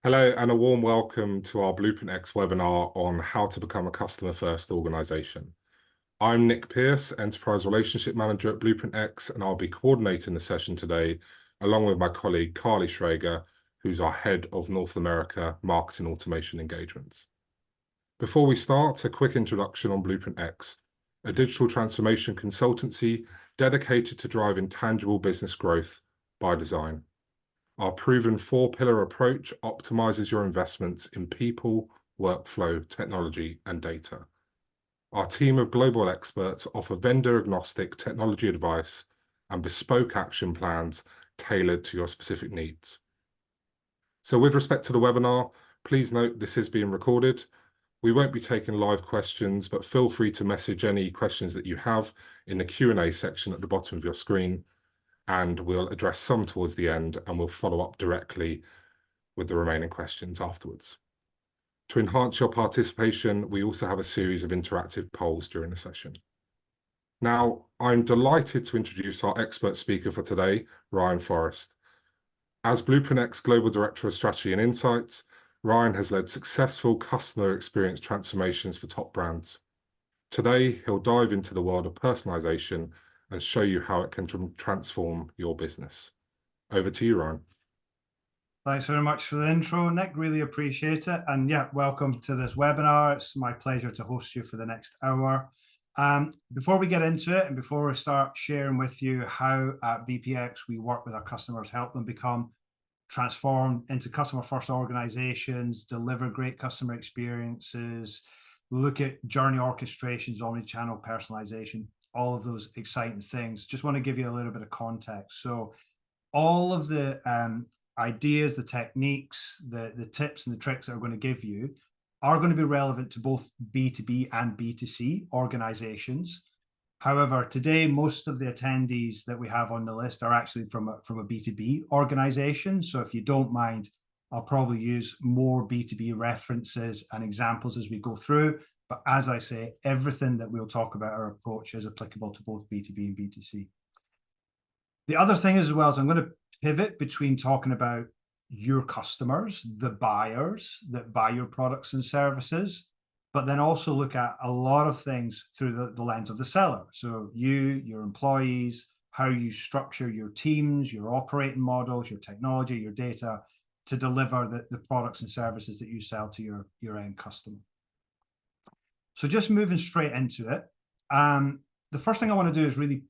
Hello and a warm welcome to our Bluprintx webinar on how to become a customer-first organization. I'm Nick Pierce, Enterprise Relationship Manager at Bluprintx, and I'll be coordinating the session today along with my colleague Carly Schrager, who's our Head of North America Marketing Automation Engagements. Before we start, a quick introduction on Bluprintx, a digital transformation consultancy dedicated to driving tangible business growth by design. Our proven four-pillar approach optimizes your investments in people, workflow, technology, and data. Our team of global experts offer vendor-agnostic technology advice and bespoke action plans tailored to your specific needs. So with respect to the webinar, please note this is being recorded. We won't be taking live questions, but feel free to message any questions that you have in the Q&A section at the bottom of your screen, and we'll address some towards the end, and we'll follow up directly with the remaining questions afterwards. To enhance your participation, we also have a series of interactive polls during the session. Now, I'm delighted to introduce our expert speaker for today, Ryan Forrest. As Bluprintx Global Director of Strategy and Insights, Ryan has led successful customer experience transformations for top brands. Today, he'll dive into the world of personalization and show you how it can transform your business. Over to you, Ryan. Thanks very much for the intro, Nick. Really appreciate it. And yeah, welcome to this webinar. It's my pleasure to host you for the next hour. Before we get into it and before we start sharing with you how at BPX we work with our customers, help them become transformed into customer-first organizations, deliver great customer experiences, look at journey orchestrations, omnichannel personalization, all of those exciting things. Just want to give you a little bit of context. So all of the ideas, the techniques, the tips and the tricks that I'm going to give you are going to be relevant to both B2B and B2C organizations. However, today, most of the attendees that we have on the list are actually from a B2B organization. So if you don't mind, I'll probably use more B2B references and examples as we go through. But as I say, everything that we'll talk about our approach is applicable to both B2B and B2C. The other thing as well is I'm going to pivot between talking about your customers, the buyers that buy your products and services, but then also look at a lot of things through the lens of the seller. So you, your employees, how you structure your teams, your operating models, your technology, your data to deliver the products and services that you sell to your end customer. So just moving straight into it, the first thing I want to do is really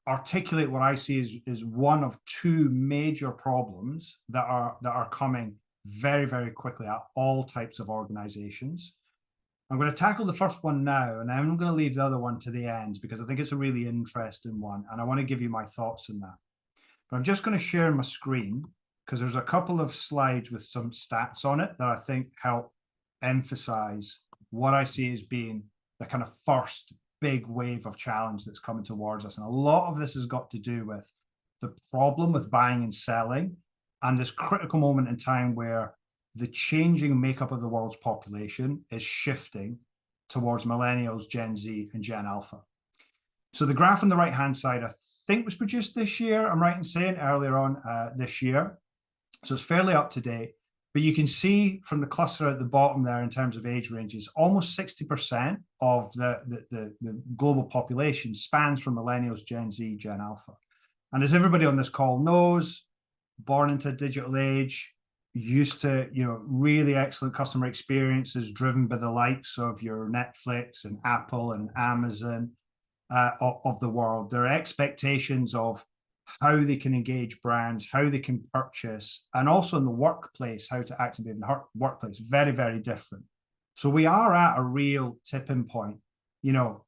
articulate what I see is one of two major problems that are coming very, very quickly at all types of organizations. I'm going to tackle the first one now, and then I'm going to leave the other one to the end because I think it's a really interesting one, and I want to give you my thoughts on that. But I'm just going to share my screen because there's a couple of slides with some stats on it that I think help emphasize what I see as being the kind of first big wave of challenge that's coming towards us. And a lot of this has got to do with the problem with buying and selling and this critical moment in time where the changing makeup of the world's population is shifting towards millennials, Gen Z, and Gen Alpha. So the graph on the right-hand side, I think was produced this year, I'm right in saying, earlier on this year. So it's fairly up to date. But you can see from the cluster at the bottom there in terms of age ranges, almost 60% of the global population spans from millennials, Gen Z, Gen Alpha. And as everybody on this call knows, born into a digital age, used to really excellent customer experiences driven by the likes of your Netflix and Apple and Amazon of the world. There are expectations of how they can engage brands, how they can purchase, and also in the workplace, how to activate in the workplace, very, very different. So we are at a real tipping point.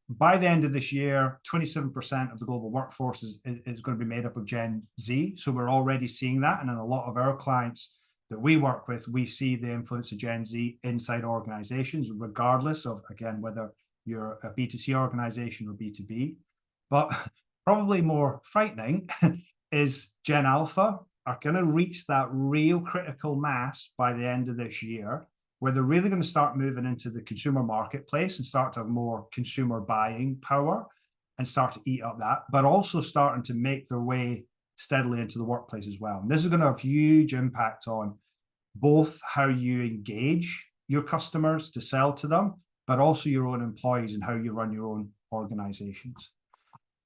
By the end of this year, 27% of the global workforce is going to be made up of Gen Z. So we're already seeing that. And in a lot of our clients that we work with, we see the influence of Gen Z inside organizations, regardless of, again, whether you're a B2C organization or B2B. But probably more frightening is Gen Alpha are going to reach that real critical mass by the end of this year, where they're really going to start moving into the consumer marketplace and start to have more consumer buying power and start to eat up that, but also starting to make their way steadily into the workplace as well. And this is going to have huge impact on both how you engage your customers to sell to them, but also your own employees and how you run your own organizations.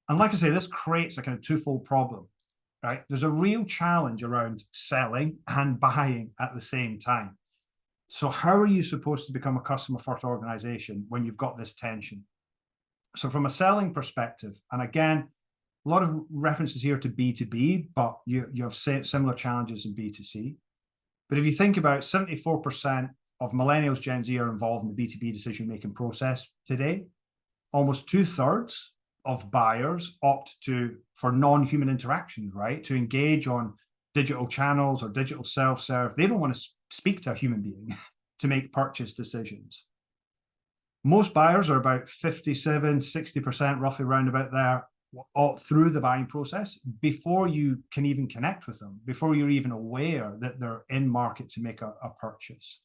And like I say, this creates a kind of twofold problem, right? There's a real challenge around selling and buying at the same time. So how are you supposed to become a customer first organization when you've got this tension? So from a selling perspective, and again, a lot of references here to B2B, but you have similar challenges in B2C. But if you think about 74% of millennials, Gen Z are involved in the B2B decision-making process today. Almost 2/3 of buyers opt for non-human interactions, right? To engage on digital channels or digital self-serve. They don't want to speak to a human being to make purchase decisions. Most buyers are about 57, 60%, roughly around about there, through the buying process before you can even connect with them, before you're even aware that they're in market to make a purchase.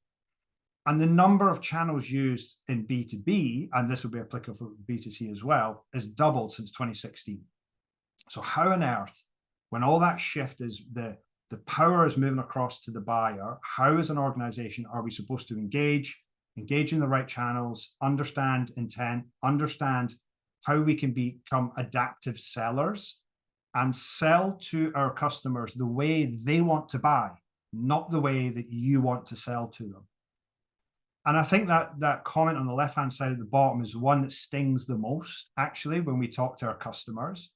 And the number of channels used in B2B, and this will be applicable for B2C as well, is doubled since 2016. So how on earth, when all that shift is the power is moving across to the buyer, how as an organization are we supposed to engage in the right channels, understand intent, understand how we can become adaptive sellers and sell to our customers the way they want to buy, not the way that you want to sell to them. And I think that comment on the left-hand side at the bottom is the one that stings the most, actually, when we talk to our customers,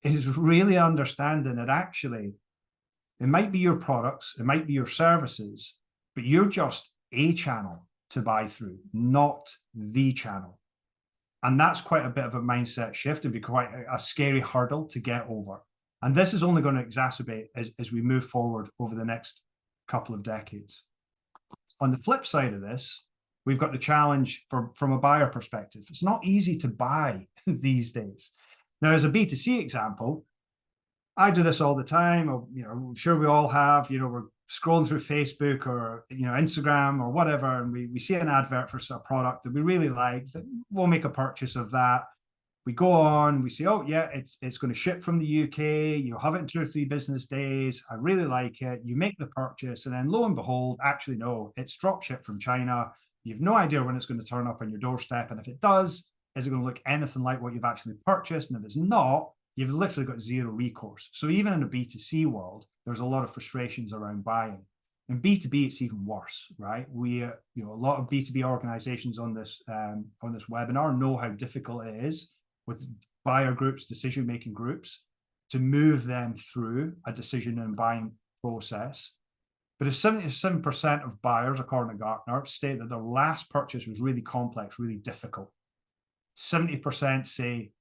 is really understanding that actually it might be your products, it might be your services, but you're just a channel to buy through, not the channel. And that's quite a bit of a mindset shift and be quite a scary hurdle to get over. And this is only going to exacerbate as we move forward over the next couple of decades. On the flip side of this, we've got the challenge from a buyer perspective. It's not easy to buy these days. Now, as a B2C example, I do this all the time. I'm sure we all have. We're scrolling through Facebook or Instagram or whatever, and we see an advert for a product that we really like. We'll make a purchase of that. We go on, we say, oh yeah, it's going to ship from the UK. You'll have it in 2 or 3 business days. I really like it. You make the purchase, and then lo and behold, actually no, it's drop shipped from China. You've no idea when it's going to turn up on your doorstep, and if it does, is it going to look anything like what you've actually purchased? And if it's not, you've literally got zero recourse. So even in a B2C world, there's a lot of frustrations around buying. In B2B, it's even worse, right? A lot of B2B organizations on this webinar know how difficult it is with buyer groups, decision-making groups, to move them through a decision and buying process. But if 77% of buyers, according to Gartner, state that their last purchase was really complex, really difficult, 70% say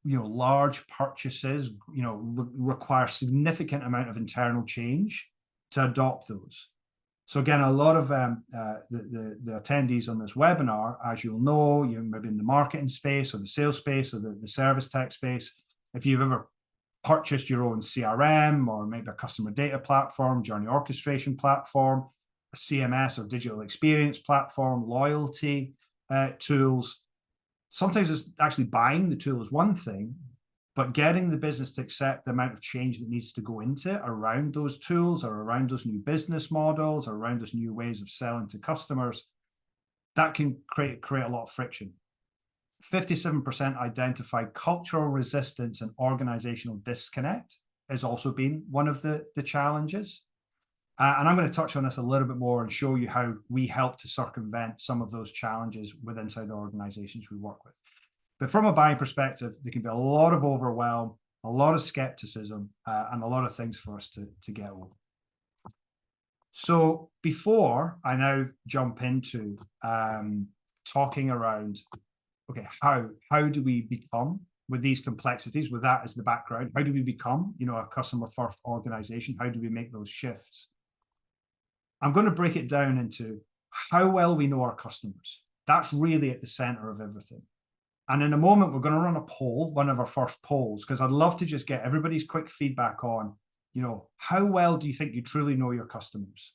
large purchases require significant amount of internal change to adopt those. So again, a lot of the attendees on this webinar, as you'll know, maybe in the marketing space or the sales space or the service tech space, if you've ever purchased your own CRM or maybe a customer data platform, journey orchestration platform, a CMS or digital experience platform, loyalty tools, sometimes it's actually buying the tool is one thing, but getting the business to accept the amount of change that needs to go into it around those tools or around those new business models or around those new ways of selling to customers, that can create a lot of friction. 57% identified cultural resistance and organizational disconnect has also been one of the challenges. And I'm going to touch on this a little bit more and show you how we help to circumvent some of those challenges inside the organizations we work with. But from a buying perspective, there can be a lot of overwhelm, a lot of skepticism, and a lot of things for us to get over. So before I now jump into talking around, okay, how do we become, with these complexities, with that as the background, how do we become, a customer first organization? How do we make those shifts? I'm going to break it down into how well we know our customers. That's really at the center of everything. And in a moment, we're going to run a poll, one of our first polls, because I'd love to just get everybody's quick feedback on, how well do you think you truly know your customers?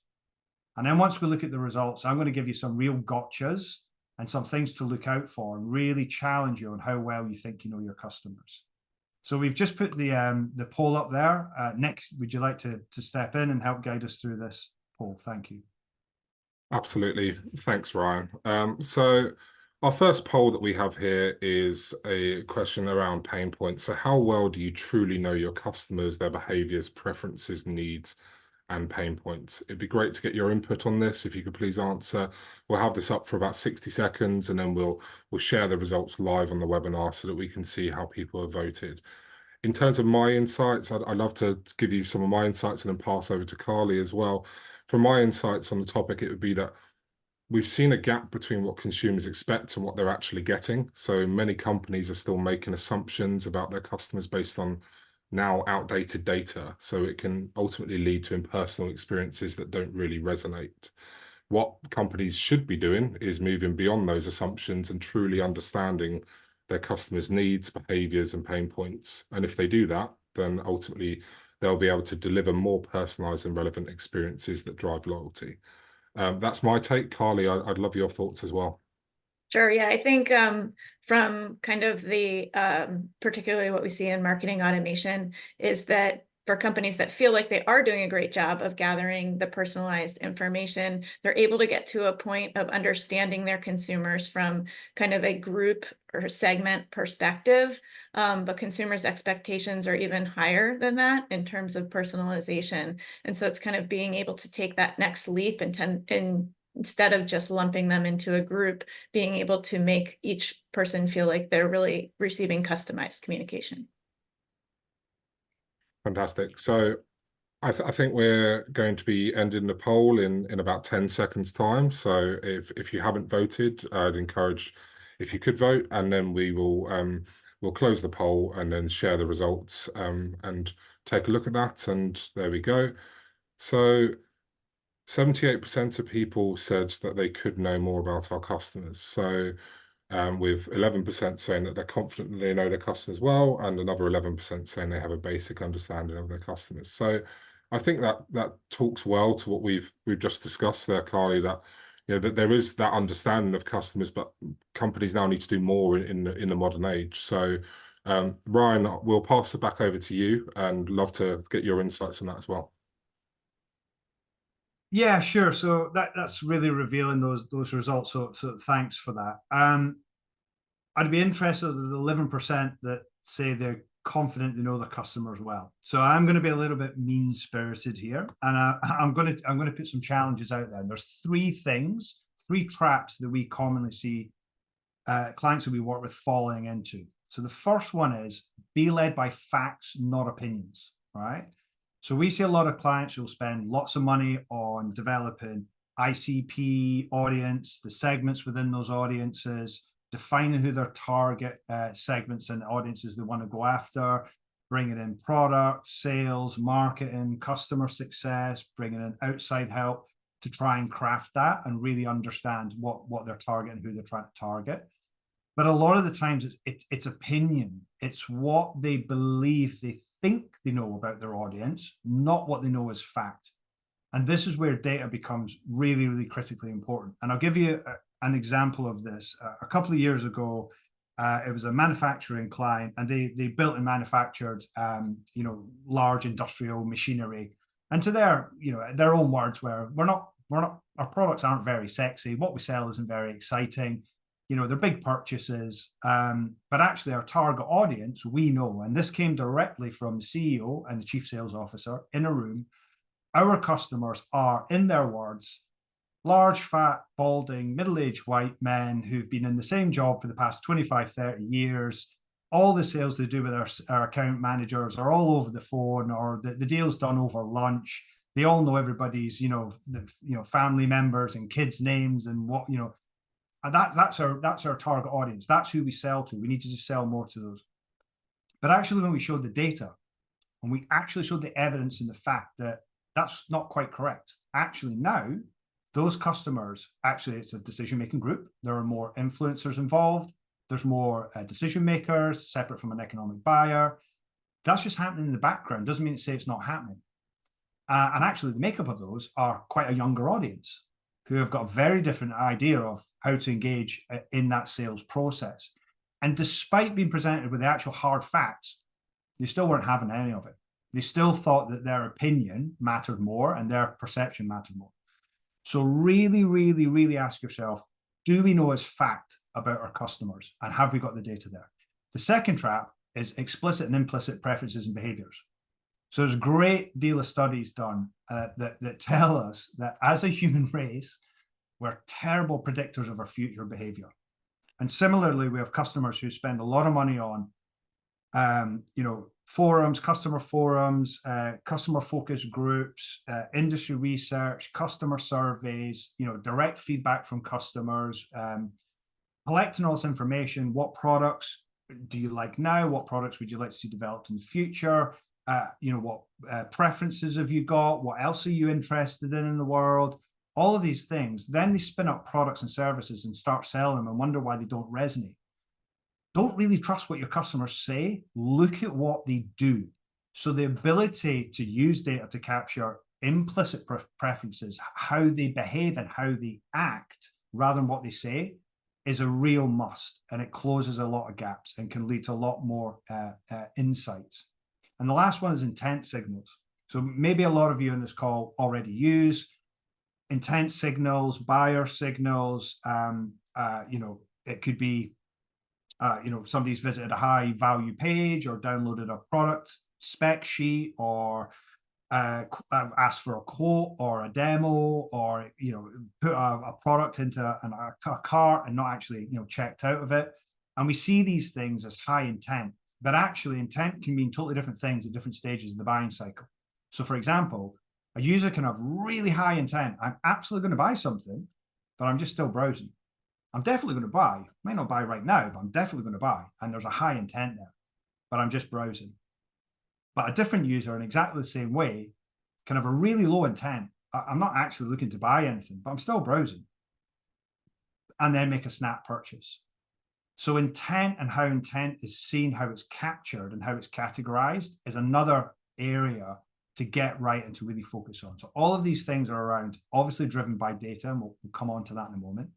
And then once we look at the results, I'm going to give you some real gotchas and some things to look out for and really challenge you on how well you think you know your customers. So we've just put the poll up there. Nick, would you like to step in and help guide us through this poll? Thank you. Absolutely. Thanks, Ryan. So our first poll that we have here is a question around pain points. So how well do you truly know your customers, their behaviors, preferences, needs, and pain points? It'd be great to get your input on this. If you could please answer. We'll have this up for about 60 seconds, and then we'll share the results live on the webinar so that we can see how people have voted. In terms of my insights, I'd love to give you some of my insights and then pass over to Carly as well. For my insights on the topic, it would be that we've seen a gap between what consumers expect and what they're actually getting. So many companies are still making assumptions about their customers based on now outdated data. So it can ultimately lead to impersonal experiences that don't really resonate. What companies should be doing is moving beyond those assumptions and truly understanding their customers' needs, behaviors, and pain points. And if they do that, then ultimately they'll be able to deliver more personalized and relevant experiences that drive loyalty. That's my take. Carly, I'd love your thoughts as well. Sure. Yeah, I think from kind of the particularly what we see in marketing automation is that for companies that feel like they are doing a great job of gathering the personalized information, they're able to get to a point of understanding their consumers from kind of a group or segment perspective. But consumers' expectations are even higher than that in terms of personalization. And so it's kind of being able to take that next leap and instead of just lumping them into a group, being able to make each person feel like they're really receiving customized communication. Fantastic. So I think we're going to be ending the poll in about 10 seconds time. So if you haven't voted, I'd encourage if you could vote, and then we'll close the poll and then share the results and take a look at that. And there we go. So 78% of people said that they could know more about our customers. So with 11% saying that they're confident that they know their customers well, and another 11% saying they have a basic understanding of their customers. So I think that talks well to what we've just discussed there, Carly, that that there is that understanding of customers, but companies now need to do more in the modern age. So Ryan, we'll pass it back over to you and love to get your insights on that as well. Yeah, sure. So that's really revealing those results. So thanks for that. I'd be interested in the 11% that say they're confident they know their customers well. So I'm going to be a little bit mean-spirited here, and I'm going to put some challenges out there. And there's three traps that we commonly see clients that we work with falling into. So the first one is be led by facts, not opinions. Right. So we see a lot of clients who will spend lots of money on developing ICP audience, the segments within those audiences, defining who their target segments and audiences they want to go after, bringing in product, sales, marketing, customer success, bringing in outside help to try and craft that and really understand what they're targeting, who they're trying to target. But a lot of the times it's opinion. It's what they believe they think they know about their audience, not what they know as fact. And this is where data becomes really, really critically important. And I'll give you an example of this. A couple of years ago, it was a manufacturing client, and they built and manufactured, large industrial machinery. And to their own words were, our products aren't very sexy. What we sell isn't very exciting. They're big purchases, but actually our target audience, we know, and this came directly from the CEO and the chief sales officer in a room. Our customers are, in their words, large, fat, balding, middle-aged white men who've been in the same job for the past 25, 30 years. All the sales they do with our account managers are all over the phone, or the deal's done over lunch. They all know everybody's, family members and kids' names and what. And that's our target audience. That's who we sell to. We need to just sell more to those. But actually, when we showed the data, and we actually showed the evidence and the fact that that's not quite correct. Actually, now those customers, it's a decision-making group. There are more influencers involved. There's more decision makers separate from an economic buyer. That's just happening in the background. Doesn't mean to say it's not happening. And actually, the makeup of those are quite a younger audience who have got a very different idea of how to engage in that sales process. And despite being presented with the actual hard facts, they still weren't having any of it. They still thought that their opinion mattered more and their perception mattered more. So really, really, really ask yourself, do we know as fact about our customers, and have we got the data there? The second trap is explicit and implicit preferences and behaviors. So there's a great deal of studies done that tell us that as a human race, we're terrible predictors of our future behavior. And similarly, we have customers who spend a lot of money on, forums, customer focus groups, industry research, customer surveys, direct feedback from customers, collecting all this information. What products do you like now? What products would you like to see developed in the future? What preferences have you got? What else are you interested in the world? All of these things. Then they spin up products and services and start selling them and wonder why they don't resonate. Don't really trust what your customers say. Look at what they do. So the ability to use data to capture implicit preferences, how they behave and how they act rather than what they say, is a real must. And it closes a lot of gaps and can lead to a lot more insights. And the last one is intent signals. So maybe a lot of you in this call already use intent signals, buyer signals. It could be, somebody's visited a high value page or downloaded a product spec sheet or asked for a quote or a demo or, put a product into a cart and not actually, checked out of it. And we see these things as high intent. But actually, intent can mean totally different things at different stages of the buying cycle. So, for example, a user can have really high intent. I'm absolutely going to buy something, but I'm just still browsing. I'm definitely going to buy. I might not buy right now, but I'm definitely going to buy. And there's a high intent there, but I'm just browsing. But a different user in exactly the same way can have a really low intent. I'm not actually looking to buy anything, but I'm still browsing. And then make a snap purchase. So intent and how intent is seen, how it's captured and how it's categorized is another area to get right and to really focus on. So all of these things are around, obviously driven by data, and we'll come on to that in a moment.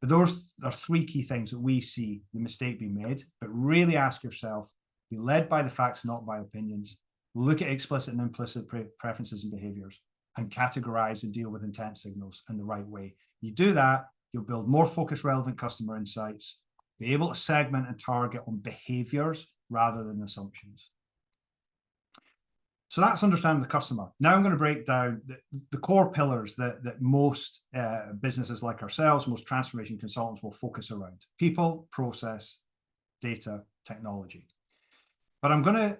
But those are three key things that we see the mistake being made. But really ask yourself, be led by the facts, not by opinions. Look at explicit and implicit preferences and behaviors and categorize and deal with intent signals in the right way. You do that, you'll build more focused, relevant customer insights, be able to segment and target on behaviors rather than assumptions. So that's understanding the customer. Now I'm going to break down the core pillars that most businesses like ourselves, most transformation consultants will focus around: people, process, data, technology. But I'm going to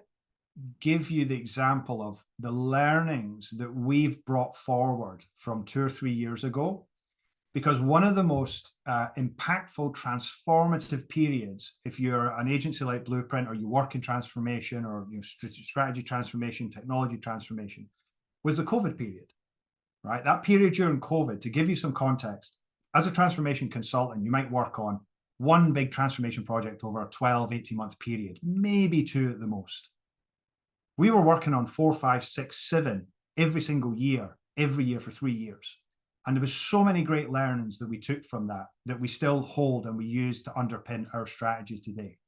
give you the example of the learnings that we've brought forward from 2 or 3 years ago. Because one of the most impactful, transformative periods, if you're an agency like Blueprint or you work in transformation or strategy transformation, technology transformation, was the COVID period, right? That period during COVID, to give you some context, as a transformation consultant, you might work on one big transformation project over a 12, 18-month period, maybe 2 at the most. We were working on 4, 5, 6, 7 every single year, every year for 3 years. And there was so many great learnings that we took from that we still hold and we use to underpin our strategy today.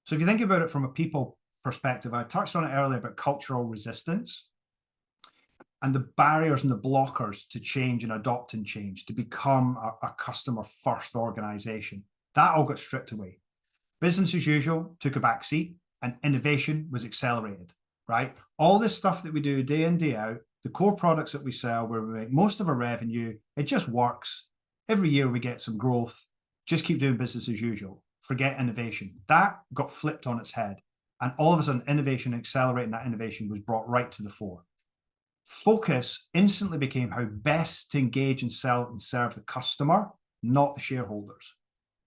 So if you think about it from a people perspective, I touched on it earlier about cultural resistance and the barriers and the blockers to change and adopting change, to become a customer first organization. That all got stripped away. Business as usual took a back seat and innovation was accelerated, right? All this stuff that we do day in, day out, the core products that we sell, where we make most of our revenue, it just works. Every year we get some growth. Just keep doing business as usual. Forget innovation. That got flipped on its head. And all of a sudden, innovation, accelerating that innovation was brought right to the fore. Focus instantly became how best to engage and sell and serve the customer, not the shareholders.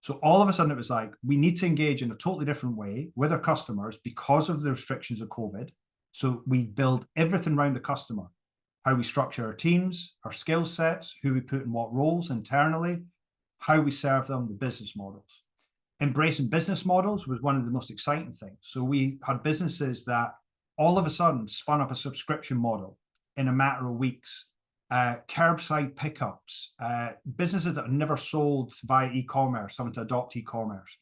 So all of a sudden, it was like, we need to engage in a totally different way with our customers because of the restrictions of COVID. So we build everything around the customer. How we structure our teams, our skill sets, who we put in what roles internally, how we serve them, the business models. Embracing business models was one of the most exciting things. So we had businesses that all of a sudden spun up a subscription model in a matter of weeks, curbside pickups, businesses that had never sold via e-commerce, having to adopt e-commerce,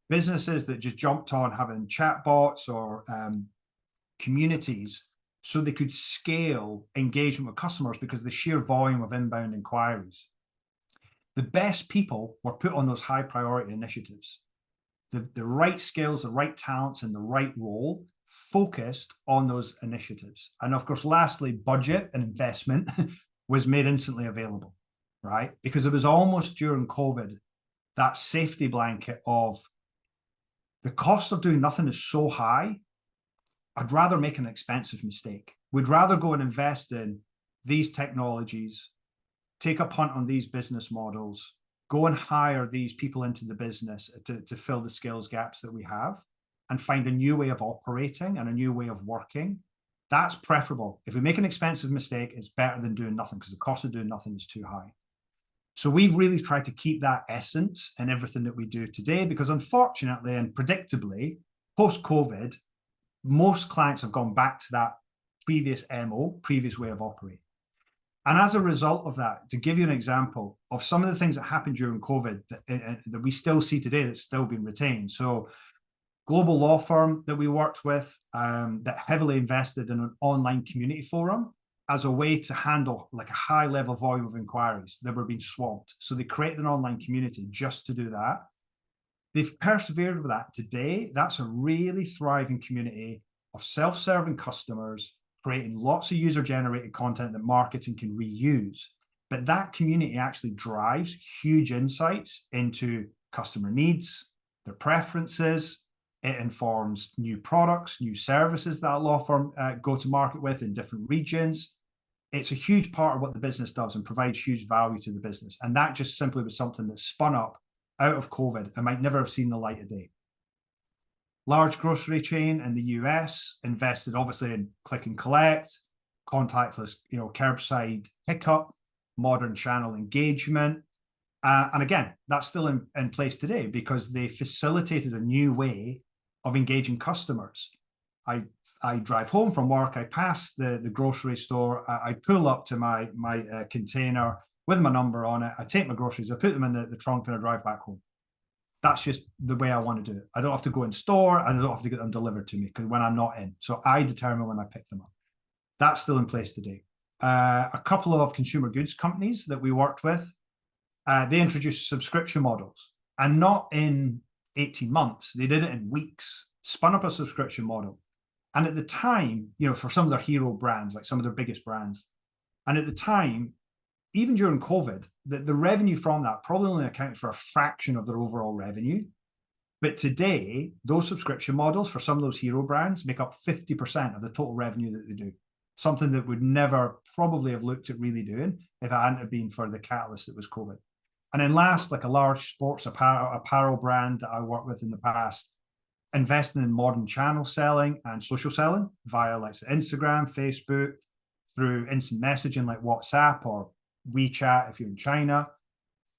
businesses that just jumped on having chatbots or communities so they could scale engagement with customers because of the sheer volume of inbound inquiries. The best people were put on those high priority initiatives. The right skills, the right talents, and the right role focused on those initiatives. And of course, lastly, budget and investment was made instantly available, right? Because it was almost during COVID, that safety blanket of the cost of doing nothing is so high, I'd rather make an expensive mistake. We'd rather go and invest in these technologies, take a punt on these business models, go and hire these people into the business to fill the skills gaps that we have, and find a new way of operating and a new way of working. That's preferable. If we make an expensive mistake, it's better than doing nothing because the cost of doing nothing is too high. So we've really tried to keep that essence in everything that we do today, because unfortunately and predictably, post-COVID, most clients have gone back to that previous MO, previous way of operating. And as a result of that, to give you an example of some of the things that happened during COVID that we still see today that's still being retained. So global law firm that we worked with that heavily invested in an online community forum as a way to handle like a high level volume of inquiries that were being swamped. So they created an online community just to do that. They've persevered with that. Today, that's a really thriving community of self-serving customers, creating lots of user-generated content that marketing can reuse. But that community actually drives huge insights into customer needs, their preferences. It informs new products, new services that a law firm go to market with in different regions. It's a huge part of what the business does and provides huge value to the business. And that just simply was something that spun up out of COVID and might never have seen the light of day. Large grocery chain in the US invested obviously in click and collect, contactless, curbside pickup, modern channel engagement. And again, that's still in place today because they facilitated a new way of engaging customers. I drive home from work, I pass the grocery store, I pull up to my container with my number on it, I take my groceries, I put them in the trunk and I drive back home. That's just the way I want to do it. I don't have to go in store and I don't have to get them delivered to me because when I'm not in. So I determine when I pick them up. That's still in place today. A couple of consumer goods companies that we worked with, they introduced subscription models, and not in 18 months. They did it in weeks, spun up a subscription model. And at the time, for some of their hero brands, like some of their biggest brands, and at the time, even during COVID, the revenue from that probably only accounted for a fraction of their overall revenue. But today, those subscription models for some of those hero brands make up 50% of the total revenue that they do. Something that would never probably have looked at really doing if it hadn't have been for the catalyst that was COVID. And then last, like a large sports apparel brand that I worked with in the past, investing in modern channel selling and social selling via like Instagram, Facebook, through instant messaging like WhatsApp or WeChat if you're in China.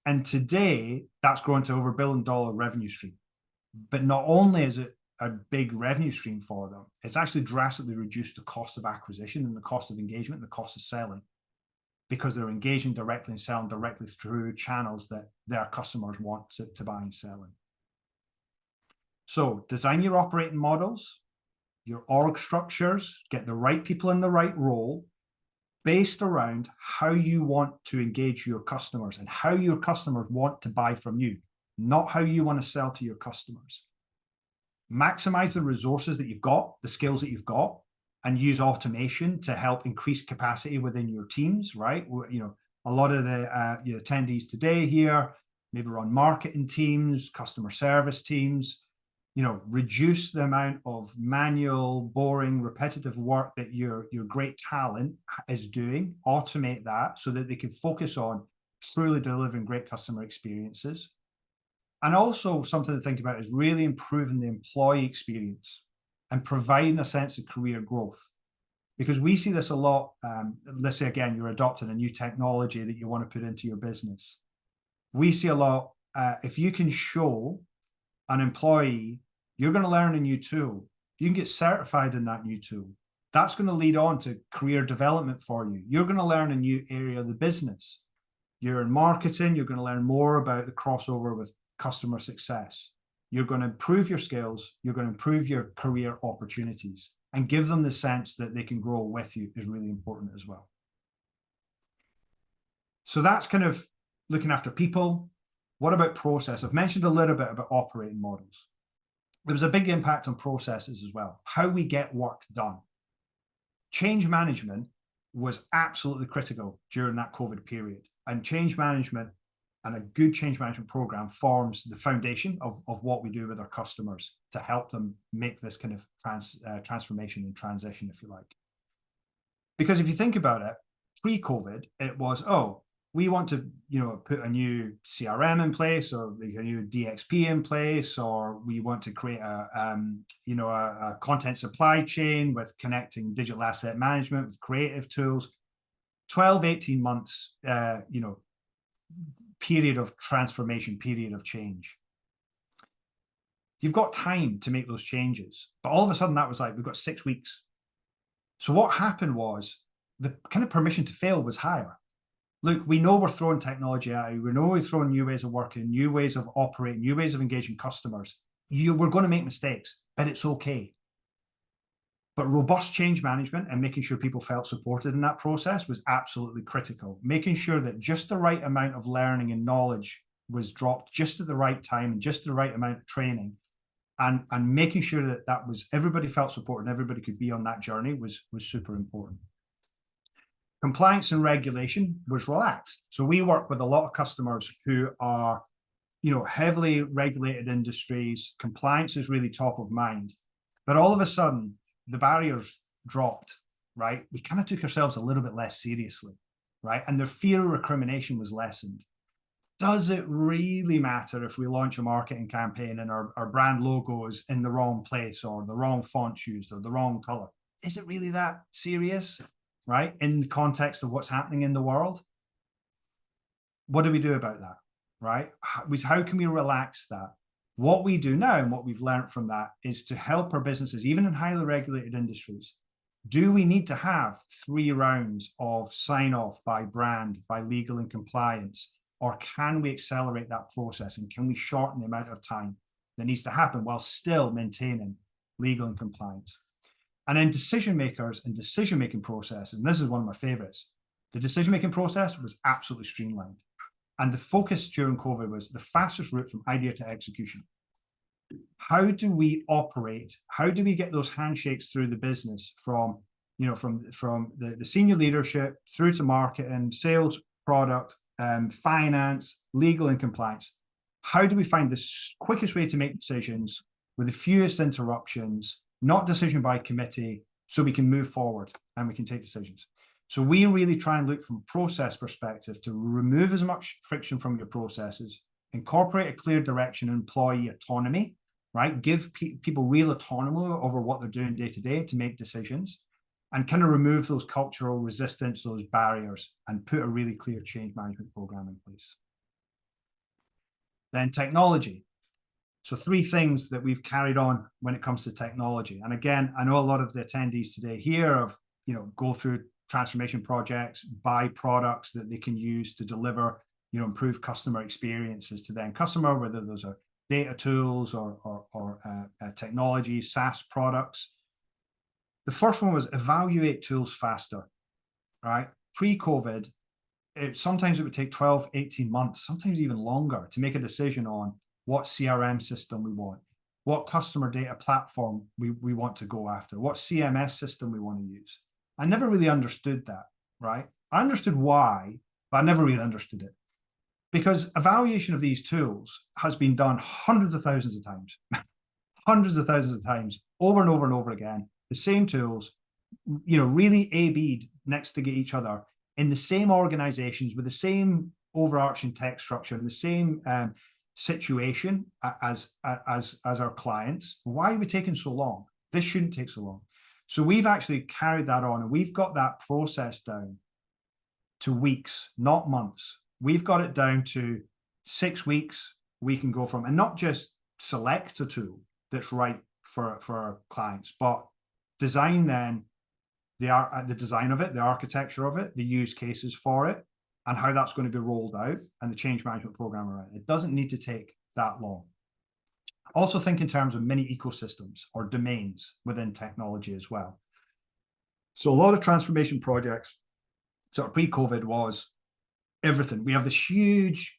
And today, that's grown to over $1 billion revenue stream. But not only is it a big revenue stream for them, it's actually drastically reduced the cost of acquisition and the cost of engagement and the cost of selling, because they're engaging directly and selling directly through channels that their customers want to buy and sell in. So design your operating models, your org structures, get the right people in the right role, based around how you want to engage your customers and how your customers want to buy from you, not how you want to sell to your customers. Maximize the resources that you've got, the skills that you've got, and use automation to help increase capacity within your teams, right? A lot of the attendees today here maybe run marketing teams, customer service teams. Reduce the amount of manual, boring, repetitive work that your great talent is doing, automate that so that they can focus on truly delivering great customer experiences. And also something to think about is really improving the employee experience and providing a sense of career growth. Because we see this a lot. Let's say, again, you're adopting a new technology that you want to put into your business. We see a lot, if you can show an employee, you're going to learn a new tool, you can get certified in that new tool. That's going to lead on to career development for you. You're going to learn a new area of the business. You're in marketing, you're going to learn more about the crossover with customer success. You're going to improve your skills, you're going to improve your career opportunities. and give them the sense that they can grow with you is really important as well. So that's kind of looking after people. What about process? I've mentioned a little bit about operating models. There was a big impact on processes as well, how we get work done. Change management was absolutely critical during that COVID period. And change management and a good change management program forms the foundation of what we do with our customers to help them make this kind of transformation and transition, if you like. Because if you think about it, pre-COVID, it was, oh, we want to, put a new CRM in place, or a new DXP in place, or we want to create a content supply chain with connecting digital asset management with creative tools. 12, 18 months, period of transformation, period of change. You've got time to make those changes, but all of a sudden that was like, we've got 6 weeks. So what happened was the kind of permission to fail was higher. Look, we know we're throwing technology at you. We know we're throwing new ways of working, new ways of operating, new ways of engaging customers. We're going to make mistakes, but it's okay. But robust change management and making sure people felt supported in that process was absolutely critical. Making sure that just the right amount of learning and knowledge was dropped just at the right time and just the right amount of training, and making sure that was everybody felt supported and everybody could be on that journey was super important. Compliance and regulation was relaxed. So we work with a lot of customers who are, heavily regulated industries. Compliance is really top of mind. But all of a sudden, the barriers dropped, right? We kind of took ourselves a little bit less seriously, right? And the fear of recrimination was lessened. Does it really matter if we launch a marketing campaign and our brand logo is in the wrong place, or the wrong font used, or the wrong color? Is it really that serious? Right? In the context of what's happening in the world. What do we do about that? Right? How can we relax that? What we do now and what we've learned from that is to help our businesses, even in highly regulated industries. Do we need to have 3 rounds of sign off by brand, by legal and compliance? Or can we accelerate that process, and can we shorten the amount of time that needs to happen while still maintaining legal and compliance? And then decision makers and decision-making process, and this is one of my favorites, the decision-making process was absolutely streamlined. And the focus during COVID was the fastest route from idea to execution. How do we operate? How do we get those handshakes through the business from the senior leadership through to marketing, sales, product, finance, legal and compliance? How do we find the quickest way to make decisions with the fewest interruptions, not decision by committee, so we can move forward and we can take decisions? So we really try and look from a process perspective to remove as much friction from your processes, incorporate a clear direction, employee autonomy, right? Give people real autonomy over what they're doing day to day to make decisions, and kind of remove those cultural resistance, those barriers, and put a really clear change management program in place. Then technology. So 3 things that we've carried on when it comes to technology. And again, I know a lot of the attendees today here have, go through transformation projects, buy products that they can use to deliver, improve customer experiences to their customer, whether those are data tools or technology, SaaS products. The first one was evaluate tools faster, right? Pre-COVID, sometimes it would take 12, 18 months, sometimes even longer to make a decision on what CRM system we want, what customer data platform we want to go after, what CMS system we want to use. I never really understood that, right? I understood why, but I never really understood it. Because evaluation of these tools has been done hundreds of thousands of times, over and over and over again. The same tools, really A/B'd next to each other in the same organizations with the same overarching tech structure and the same situation as our clients. Why are we taking so long? This shouldn't take so long. So we've actually carried that on, and we've got that process down to weeks, not months. We've got it down to 6 weeks. We can go from, and not just select a tool that's right for our clients, but design then the design of it, the architecture of it, the use cases for it, and how that's going to be rolled out, and the change management program around it. It doesn't need to take that long. Also think in terms of mini ecosystems or domains within technology as well. So a lot of transformation projects, sort of pre-COVID, was everything. We have this huge,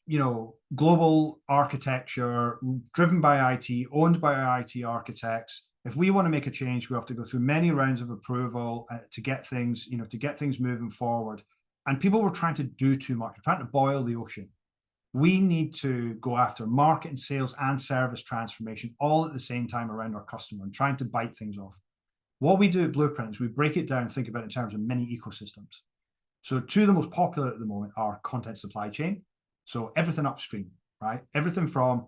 global architecture driven by IT, owned by IT architects. If we want to make a change, we have to go through many rounds of approval to get things, to get things moving forward. And people were trying to do too much, trying to boil the ocean. We need to go after market and sales and service transformation all at the same time around our customer and trying to bite things off. What we do at Bluprintx, we break it down and think about it in terms of mini ecosystems. So two of the most popular at the moment are content supply chain. So everything upstream, right? Everything from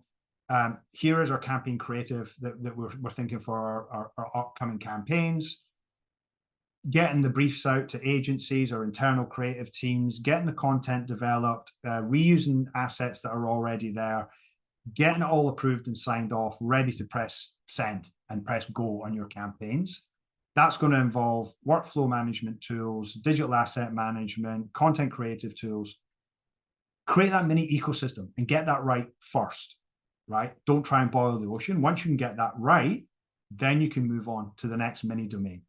here is our campaign creative that we're thinking for our upcoming campaigns, getting the briefs out to agencies or internal creative teams, getting the content developed, reusing assets that are already there, getting it all approved and signed off, ready to press send and press go on your campaigns. That's going to involve workflow management tools, digital asset management, content creative tools. Create that mini ecosystem and get that right first, right? Don't try and boil the ocean. Once you can get that right, then you can move on to the next mini domain.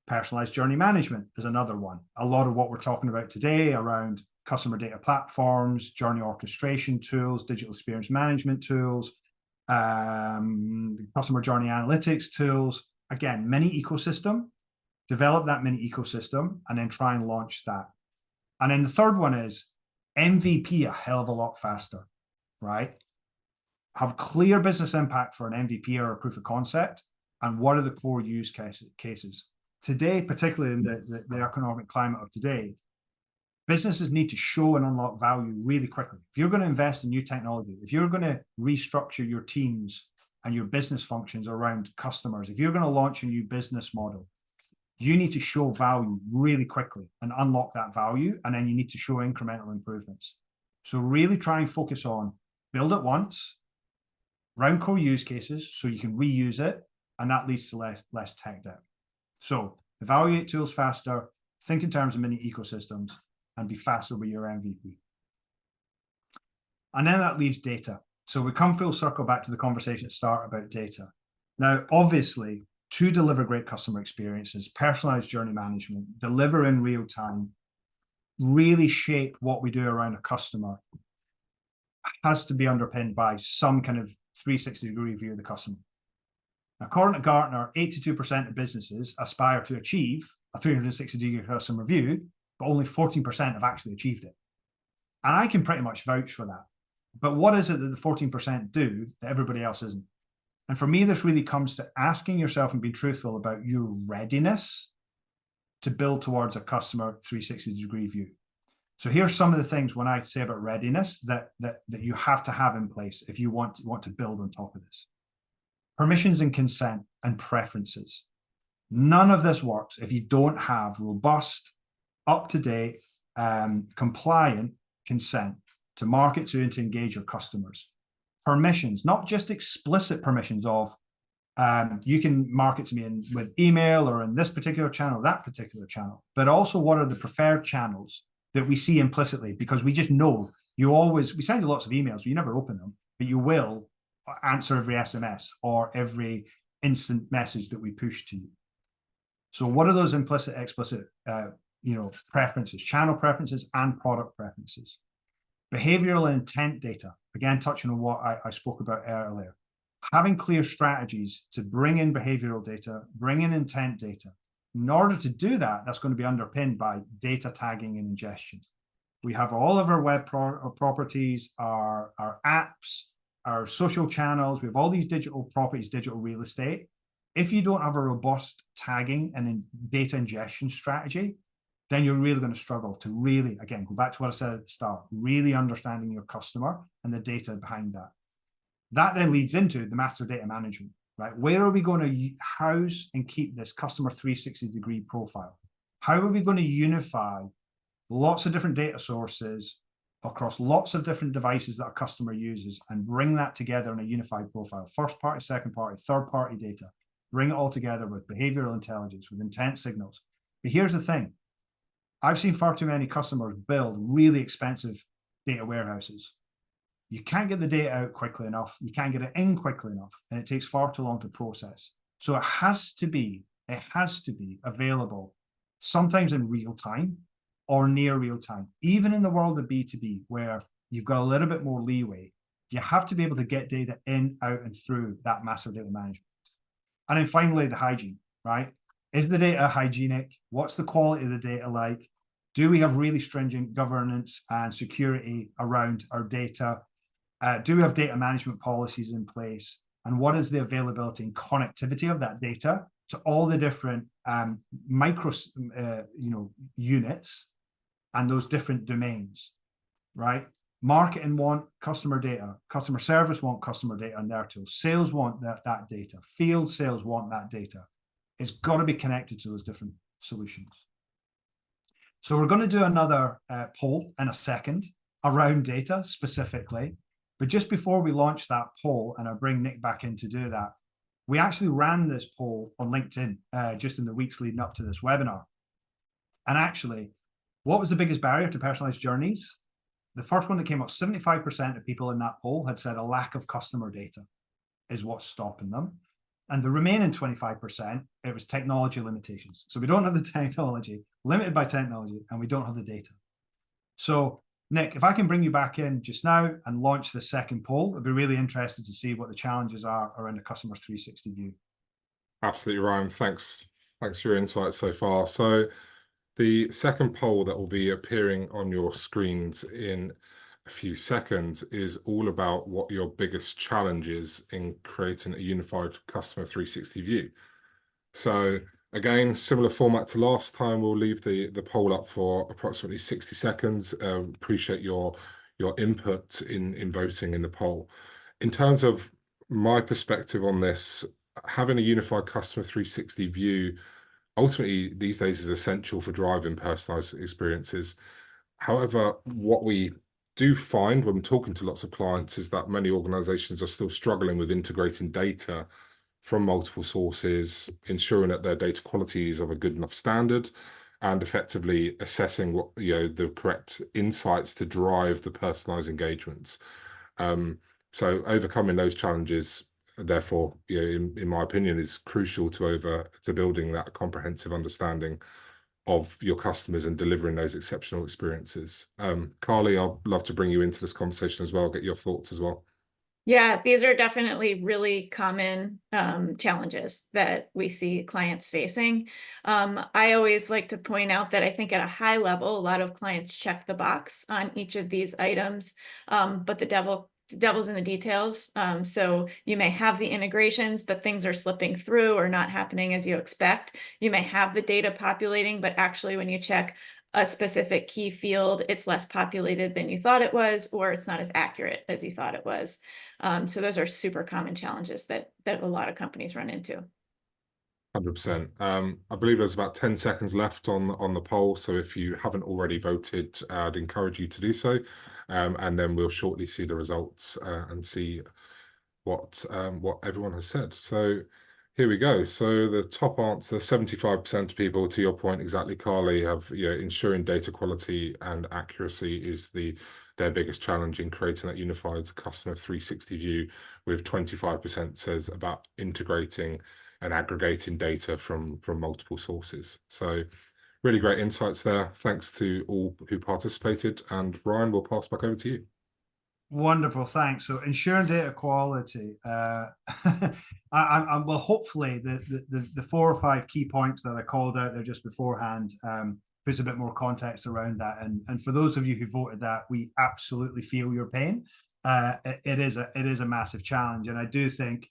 Personalized journey management is another one. A lot of what we're talking about today around customer data platforms, journey orchestration tools, digital experience management tools, customer journey analytics tools. Again, mini ecosystem, develop that mini ecosystem, and then try and launch that. And then the third one is MVP a hell of a lot faster, right? Have clear business impact for an MVP or a proof of concept, and what are the core use cases? Today, particularly in the economic climate of today, businesses need to show and unlock value really quickly. If you're going to invest in new technology, if you're going to restructure your teams and your business functions around customers, if you're going to launch a new business model, you need to show value really quickly and unlock that value, and then you need to show incremental improvements. So really try and focus on build it once, round core use cases so you can reuse it, and that leads to less tech debt. So evaluate tools faster, think in terms of mini ecosystems, and be faster with your MVP. And then that leaves data. So we come full circle back to the conversation at the start about data. Now, obviously, to deliver great customer experiences, personalized journey management, deliver in real time, really shape what we do around a customer has to be underpinned by some kind of 360-degree view of the customer. According to Gartner, 82% of businesses aspire to achieve a 360-degree customer view, but only 14% have actually achieved it. And I can pretty much vouch for that. But what is it that the 14% do that everybody else isn't? And for me, this really comes to asking yourself and being truthful about your readiness to build towards a customer 360-degree view. So here's some of the things when I say about readiness that you have to have in place if you want to build on top of this. Permissions and consent and preferences. None of this works if you don't have robust, up-to-date, compliant consent to market to and to engage your customers. Permissions, not just explicit permissions of you can market to me with email or in this particular channel, that particular channel, but also what are the preferred channels that we see implicitly, because we just know we send you lots of emails, you never open them, but you will answer every SMS or every instant message that we push to you. So what are those implicit, explicit, preferences, channel preferences and product preferences? Behavioral and intent data, again, touching on what I spoke about earlier. Having clear strategies to bring in behavioral data, bring in intent data. In order to do that, that's going to be underpinned by data tagging and ingestion. We have all of our web properties, our apps, our social channels. We have all these digital properties, digital real estate. If you don't have a robust tagging and data ingestion strategy, then you're really going to struggle to really, again, go back to what I said at the start, really understanding your customer and the data behind that. That then leads into the master data management, right? Where are we going to house and keep this customer 360-degree profile? How are we going to unify lots of different data sources across lots of different devices that a customer uses and bring that together in a unified profile? First party, second party, third party data. Bring it all together with behavioral intelligence, with intent signals. But here's the thing. I've seen far too many customers build really expensive data warehouses. You can't get the data out quickly enough. You can't get it in quickly enough, and it takes far too long to process. So it has to be available sometimes in real time or near real time. Even in the world of B2B, where you've got a little bit more leeway, you have to be able to get data in, out, and through that master data management. And then finally, the hygiene, right? Is the data hygienic? What's the quality of the data like? Do we have really stringent governance and security around our data? Do we have data management policies in place? And what is the availability and connectivity of that data to all the different micro, units and those different domains, right? Marketing want customer data. Customer service want customer data on their tools. Sales want that data. Field sales want that data. It's got to be connected to those different solutions. So we're going to do another poll in a second around data specifically. But just before we launch that poll, and I bring Nick back in to do that, we actually ran this poll on LinkedIn just in the weeks leading up to this webinar. And actually, what was the biggest barrier to personalized journeys? The first one that came up, 75% of people in that poll had said a lack of customer data is what's stopping them. And the remaining 25%, it was technology limitations. So we don't have the technology, limited by technology, and we don't have the data. So Nick, if I can bring you back in just now and launch the second poll, I'd be really interested to see what the challenges are around the customer 360 view. Absolutely, Ryan. Thanks for your insights so far. So the second poll that will be appearing on your screens in a few seconds is all about what your biggest challenge is in creating a unified customer 360 view. So again, similar format to last time, we'll leave the poll up for approximately 60 seconds. Appreciate your input in voting in the poll. In terms of my perspective on this, having a unified customer 360 view ultimately these days is essential for driving personalized experiences. However, what we do find when we're talking to lots of clients is that many organizations are still struggling with integrating data from multiple sources, ensuring that their data quality is of a good enough standard, and effectively assessing what the correct insights to drive the personalized engagements. So overcoming those challenges, therefore, in my opinion, is crucial to building that comprehensive understanding of your customers and delivering those exceptional experiences. Carly, I'd love to bring you into this conversation as well, get your thoughts as well. Yeah, these are definitely really common challenges that we see clients facing. I always like to point out that I think at a high level, a lot of clients check the box on each of these items, but the devil's in the details. So you may have the integrations, but things are slipping through or not happening as you expect. You may have the data populating, but actually when you check a specific key field, it's less populated than you thought it was, or it's not as accurate as you thought it was. So those are super common challenges that a lot of companies run into. 100%. I believe there's about 10 seconds left on the poll. So if you haven't already voted, I'd encourage you to do so. And then we'll shortly see the results and see what everyone has said. So here we go. So the top answer, 75% of people, to your point exactly, Carly, have ensuring data quality and accuracy is their biggest challenge in creating that unified customer 360 view, with 25% says about integrating and aggregating data from multiple sources. So really great insights there. Thanks to all who participated. And Ryan, we'll pass back over to you. Wonderful, thanks. So ensuring data quality. Well, hopefully the 4 or 5 key points that I called out there just beforehand puts a bit more context around that. And for those of you who voted that, we absolutely feel your pain. It is a massive challenge, and I do think,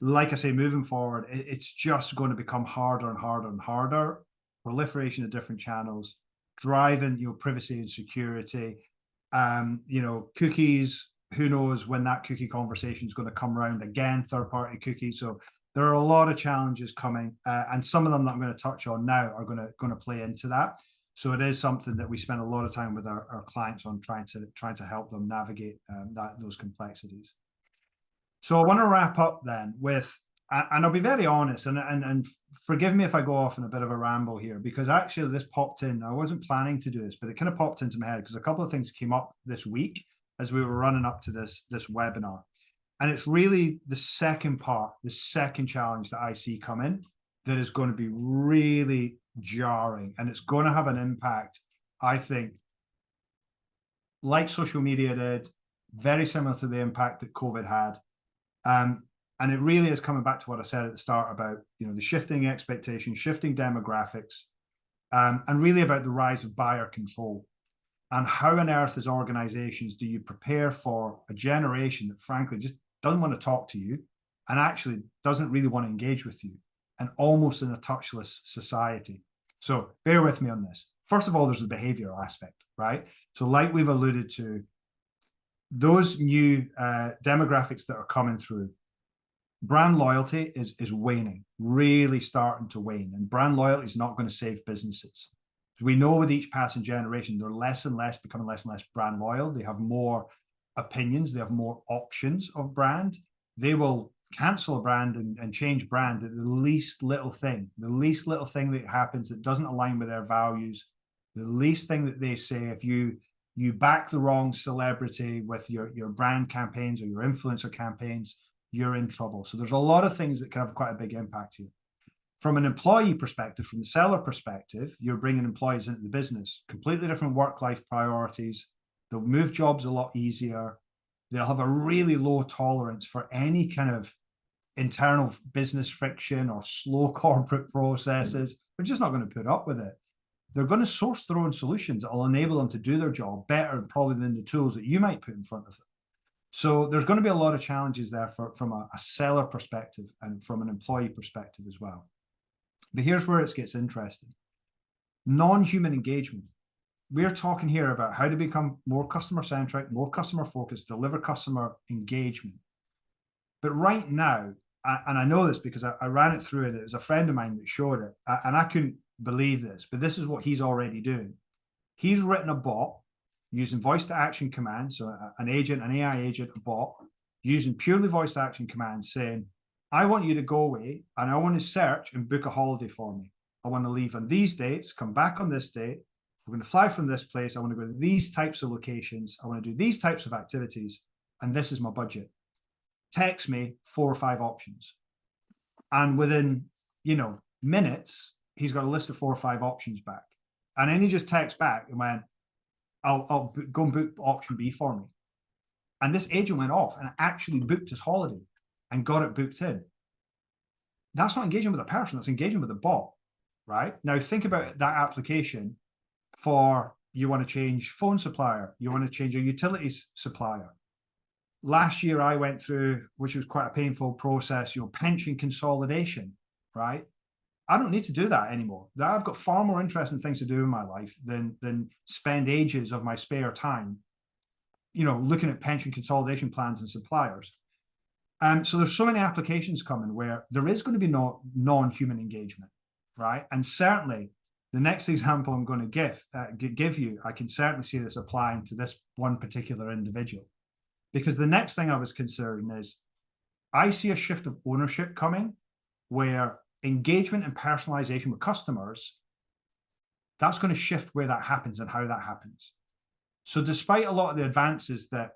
like I say, moving forward, it's just going to become harder and harder and harder. Proliferation of different channels, driving privacy and security. Cookies, who knows when that cookie conversation is going to come around again, third-party cookies. So there are a lot of challenges coming, and some of them that I'm going to touch on now are going to play into that. So it is something that we spend a lot of time with our clients on trying to help them navigate those complexities. So I want to wrap up then with, and I'll be very honest, and forgive me if I go off in a bit of a ramble here, because actually this popped in. I wasn't planning to do this, but it kind of popped into my head because a couple of things came up this week as we were running up to this webinar. And it's really the second part, the second challenge that I see coming that is going to be really jarring. And it's going to have an impact, I think, like social media did, very similar to the impact that COVID had. And it really is coming back to what I said at the start about, the shifting expectations, shifting demographics, and really about the rise of buyer control. And how on earth, as organizations, do you prepare for a generation that frankly just doesn't want to talk to you and actually doesn't really want to engage with you, and almost in a touchless society? So bear with me on this. First of all, there's the behavioral aspect, right? So like we've alluded to, those new demographics that are coming through, brand loyalty is waning, really starting to wane. And brand loyalty is not going to save businesses. We know with each passing generation, they're less and less becoming less and less brand loyal. They have more opinions. They have more options of brand. They will cancel a brand and change brand at the least little thing that happens that doesn't align with their values, the least thing that they say. If you back the wrong celebrity with your brand campaigns or your influencer campaigns, you're in trouble. So there's a lot of things that can have quite a big impact here. From an employee perspective, from the seller perspective, you're bringing employees into the business, completely different work-life priorities. They'll move jobs a lot easier. They'll have a really low tolerance for any kind of internal business friction or slow corporate processes. They're just not going to put up with it. They're going to source their own solutions that will enable them to do their job better probably than the tools that you might put in front of them. So there's going to be a lot of challenges there from a seller perspective and from an employee perspective as well. But here's where it gets interesting. Non-human engagement. We're talking here about how to become more customer-centric, more customer-focused, deliver customer engagement. But right now, and I know this because I ran it through, and it was a friend of mine that showed it, and I couldn't believe this, but this is what he's already doing. He's written a bot using voice-to-action commands, so an AI agent, a bot, using purely voice-to-action commands saying, I want you to go away and I want to search and book a holiday for me. I want to leave on these dates, come back on this date. We're going to fly from this place. I want to go to these types of locations. I want to do these types of activities. And this is my budget. Text me 4 or 5 options. And within, minutes, he's got a list of 4 or 5 options back. And then he just texts back and went, I'll go and book option B for me. And this agent went off and actually booked his holiday and got it booked in. That's not engaging with a person, that's engaging with a bot, right? Now think about that application for you want to change phone supplier, you want to change your utilities supplier. Last year I went through, which was quite a painful process, pension consolidation, right? I don't need to do that anymore. I've got far more interesting things to do in my life than spend ages of my spare time, looking at pension consolidation plans and suppliers. So there's so many applications coming where there is going to be non-human engagement, right? And certainly the next example I'm going to give you, I can certainly see this applying to this one particular individual. Because the next thing I was considering is I see a shift of ownership coming where engagement and personalization with customers, that's going to shift where that happens and how that happens. So despite a lot of the advances that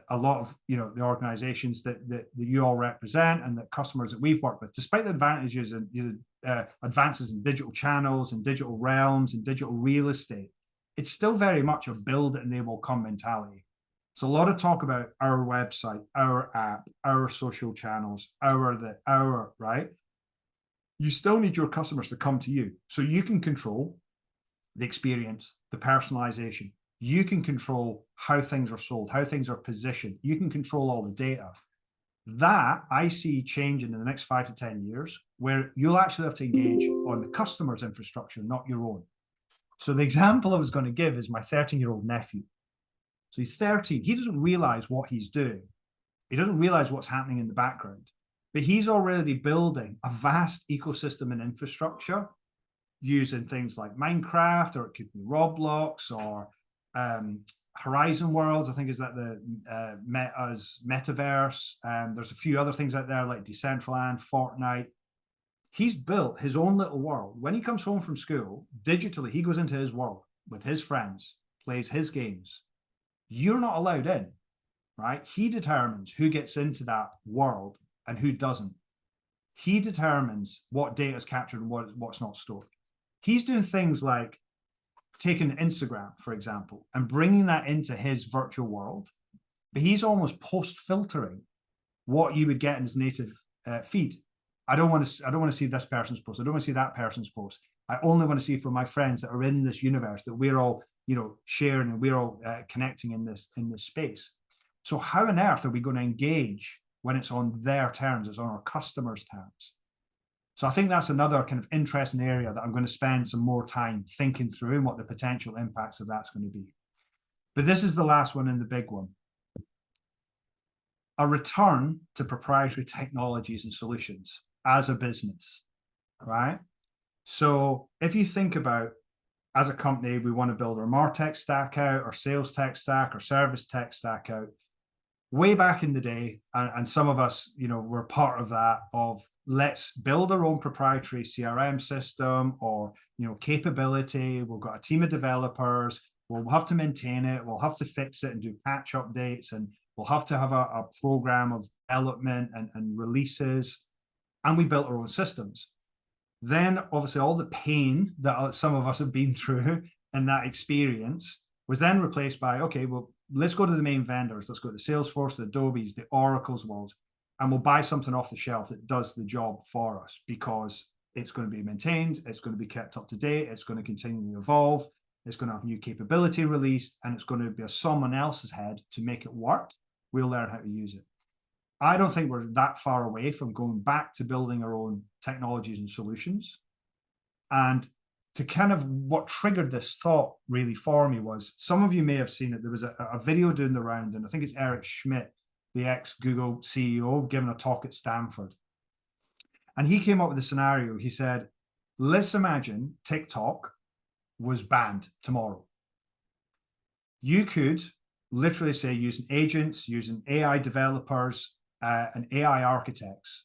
a lot of the organizations that you all represent and the customers that we've worked with, despite the advantages and advances in digital channels and digital realms and digital real estate, it's still very much a build it and they will come mentality. So a lot of talk about our website, our app, our social channels, right? You still need your customers to come to you so you can control the experience, the personalization. You can control how things are sold, how things are positioned. You can control all the data. That I see changing in the next 5 to 10 years, where you'll actually have to engage on the customer's infrastructure, not your own. So the example I was going to give is my 13-year-old nephew. So he's 13. He doesn't realize what he's doing. He doesn't realize what's happening in the background. But he's already building a vast ecosystem and infrastructure using things like Minecraft, or it could be Roblox, or Horizon Worlds, I think is that the metaverse. There's a few other things out there like Decentraland, Fortnite. He's built his own little world. When he comes home from school, digitally, he goes into his world with his friends, plays his games. You're not allowed in. right? He determines who gets into that world and who doesn't. He determines what data is captured and what's not stored. He's doing things like taking Instagram, for example, and bringing that into his virtual world. But he's almost post-filtering what you would get in his native feed. I don't want to see this person's post. I don't want to see that person's post. I only want to see from my friends that are in this universe that we're all, sharing, and we're all connecting in this space. So how on earth are we going to engage when it's on their terms, it's on our customers' terms? So I think that's another kind of interesting area that I'm going to spend some more time thinking through and what the potential impacts of that's going to be. But this is the last one and the big one. A return to proprietary technologies and solutions as a business, right? So if you think about, as a company, we want to build our MarTech stack out, our sales tech stack, our service tech stack out. Way back in the day, and some of us, were part of that, of let's build our own proprietary CRM system or, capability. We've got a team of developers. We'll have to maintain it. We'll have to fix it and do patch updates. And we'll have to have a program of development and releases. And we built our own systems. Then, obviously, all the pain that some of us have been through in that experience was then replaced by, okay, well, let's go to the main vendors. Let's go to the Salesforce, the Adobes, the Oracles world, and we'll buy something off the shelf that does the job for us because it's going to be maintained, it's going to be kept up to date, it's going to continually evolve, it's going to have new capability released, and it's going to be on someone else's head to make it work. We'll learn how to use it. I don't think we're that far away from going back to building our own technologies and solutions. And to kind of what triggered this thought really for me was, some of you may have seen it. There was a video doing the round, and I think it's Eric Schmidt, the ex-Google CEO, giving a talk at Stanford. And he came up with a scenario. He said, let's imagine TikTok was banned tomorrow. You could literally say, using agents, using AI developers, and AI architects,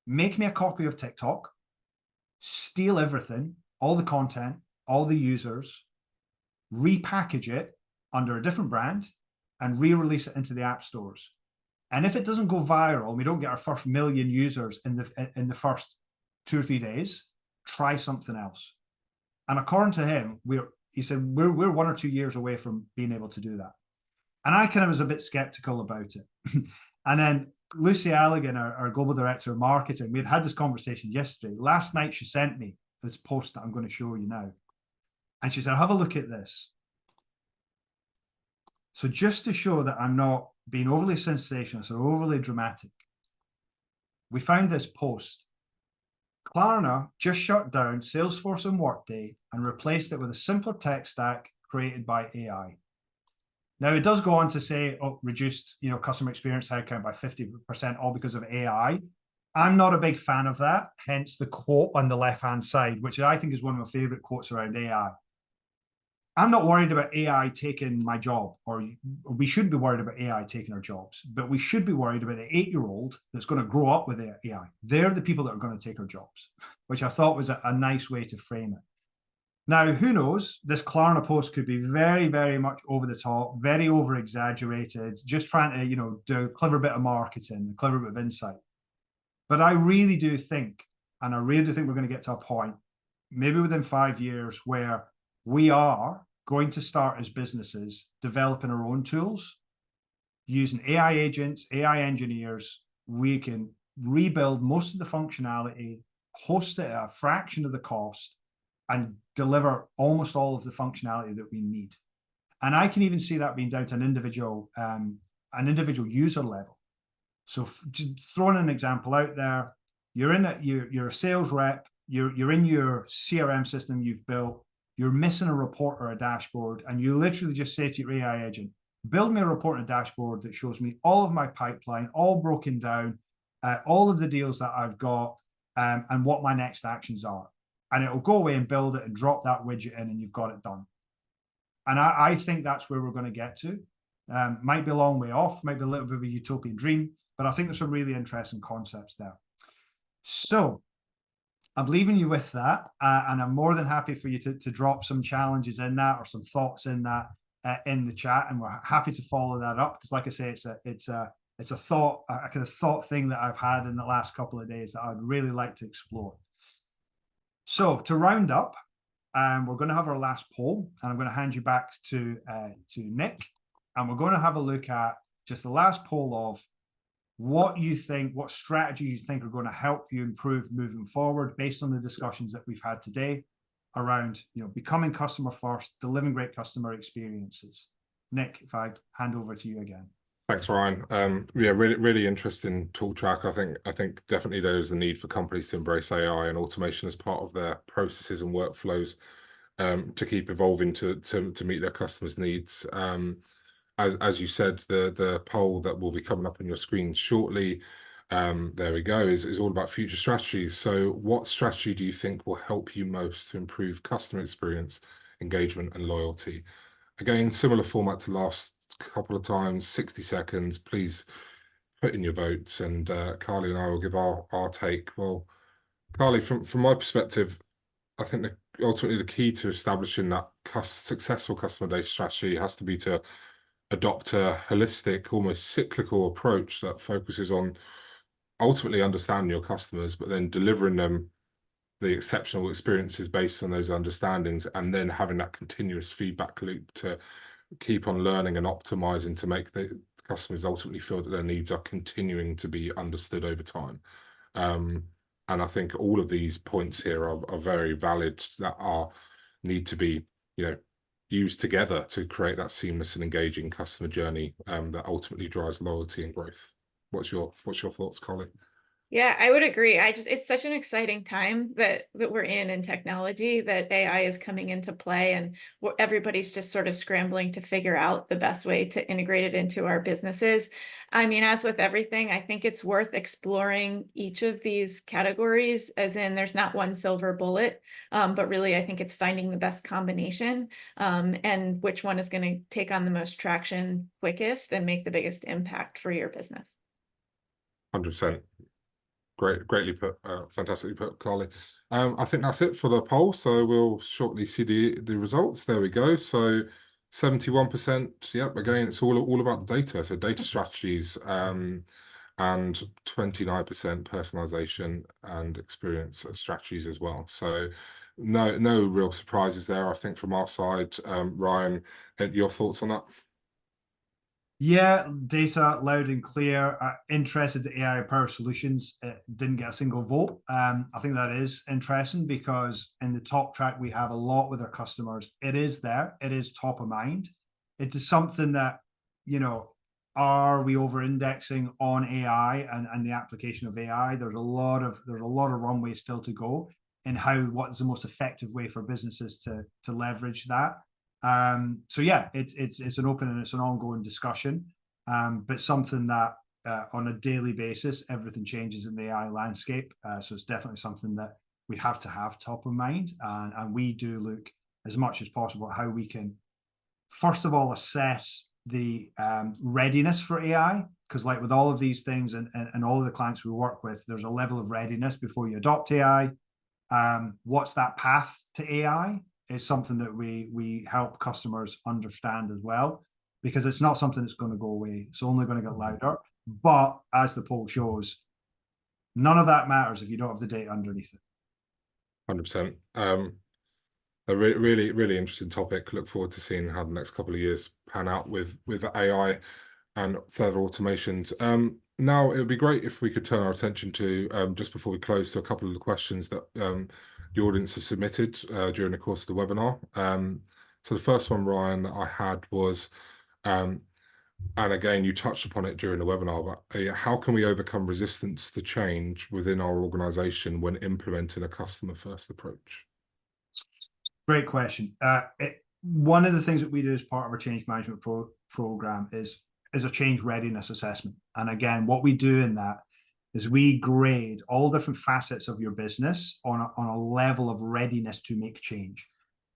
make me a copy of TikTok, steal everything, all the content, all the users, repackage it under a different brand, and re-release it into the app stores. And if it doesn't go viral, we don't get our first 1 million users in the first 2 or 3 days, try something else. And according to him, he said we're 1 or 2 years away from being able to do that. And I kind of was a bit skeptical about it. And then Lucy Allegan, our global director of marketing, we had this conversation yesterday. Last night, she sent me this post that I'm going to show you now. And she said, have a look at this. So just to show that I'm not being overly sensationalist or overly dramatic, we found this post. Klarna just shut down Salesforce and Workday and replaced it with a simpler tech stack created by AI. Now, it does go on to say, reduced, customer experience headcount by 50%, all because of AI. I'm not a big fan of that, hence the quote on the left-hand side, which I think is one of my favorite quotes around AI. I'm not worried about AI taking my job, or we shouldn't be worried about AI taking our jobs, but we should be worried about the 8-year-old that's going to grow up with AI. They're the people that are going to take our jobs, which I thought was a nice way to frame it. Now, who knows? This Klarna post could be very, very much over the top, very over exaggerated, just trying to, do a clever bit of marketing, a clever bit of insight. But I really do think, and I really do think we're going to get to a point, maybe within 5 years, where we are going to start as businesses developing our own tools, using AI agents, AI engineers. We can rebuild most of the functionality, host it at a fraction of the cost, and deliver almost all of the functionality that we need. And I can even see that being down to an individual user level. So just throwing an example out there, you're a sales rep, you're in your CRM system you've built, you're missing a report or a dashboard, and you literally just say to your AI agent, build me a report and a dashboard that shows me all of my pipeline, all broken down, all of the deals that I've got, and what my next actions are. And it'll go away and build it and drop that widget in, and you've got it done. And I think that's where we're going to get to. Might be a long way off, might be a little bit of a utopian dream, but I think there's some really interesting concepts there. So I'm leaving you with that, and I'm more than happy for you to drop some challenges in that or some thoughts in that. in the chat, and we're happy to follow that up because, like I say, it's a thought, a kind of thought thing that I've had in the last couple of days that I'd really like to explore. So to round up, we're going to have our last poll, and I'm going to hand you back to Nick, and we're going to have a look at just the last poll of what you think, what strategies you think are going to help you improve moving forward based on the discussions that we've had today around, becoming customer first, delivering great customer experiences. Nick, if I hand over to you again. Thanks, Ryan. Yeah, really interesting talk track. I think definitely there is a need for companies to embrace AI and automation as part of their processes and workflows, to keep evolving to meet their customers' needs. As you said, the poll that will be coming up on your screen shortly, there we go, is all about future strategies. So what strategy do you think will help you most to improve customer experience, engagement, and loyalty? Again, similar format to last couple of times, 60 seconds. Please put in your votes, and Carly and I will give our take. Well, Carly, from my perspective, I think ultimately the key to establishing that successful customer data strategy has to be to adopt a holistic, almost cyclical approach that focuses on ultimately understanding your customers, but then delivering them the exceptional experiences based on those understandings, and then having that continuous feedback loop to keep on learning and optimizing to make the customers ultimately feel that their needs are continuing to be understood over time. And I think all of these points here are very valid, that need to be, used together to create that seamless and engaging customer journey that ultimately drives loyalty and growth. What's your thoughts, Colin? Yeah, I would agree. It's such an exciting time that we're in technology, that AI is coming into play, and everybody's just sort of scrambling to figure out the best way to integrate it into our businesses. I mean, as with everything, I think it's worth exploring each of these categories, as in there's not one silver bullet, but really I think it's finding the best combination, and which one is going to take on the most traction quickest and make the biggest impact for your business. 100%. Greatly put, fantastically put, Carly. I think that's it for the poll. So we'll shortly see the results. There we go. So 71%. Yep. Again, it's all about data. So data strategies, and 29% personalization and experience strategies as well. So no real surprises there, I think, from our side. Ryan, your thoughts on that? Yeah, data loud and clear. Interested that AI power solutions didn't get a single vote. I think that is interesting because in the talk track we have a lot with our customers. It is there. It is top of mind. It is something that, are we over-indexing on AI and the application of AI? There's a lot of runway still to go in what's the most effective way for businesses to leverage that. So yeah, it's an open and it's an ongoing discussion, but something that on a daily basis, everything changes in the AI landscape. So it's definitely something that we have to have top of mind, and we do look as much as possible at how we can, first of all, assess the readiness for AI, because like with all of these things and all of the clients we work with, there's a level of readiness before you adopt AI. What's that path to AI? Is something that we help customers understand as well, because it's not something that's going to go away. It's only going to get louder. But as the poll shows, none of that matters if you don't have the data underneath it. 100%. A really interesting topic. Look forward to seeing how the next couple of years pan out with AI and further automations. Now, it would be great if we could turn our attention to, just before we close, to a couple of the questions that the audience have submitted during the course of the webinar. So the first one, Ryan, that I had was, and again, you touched upon it during the webinar, but how can we overcome resistance to change within our organization when implementing a customer-first approach? Great question. One of the things that we do as part of our change management program is a change readiness assessment. And again, what we do in that is we grade all different facets of your business on a level of readiness to make change.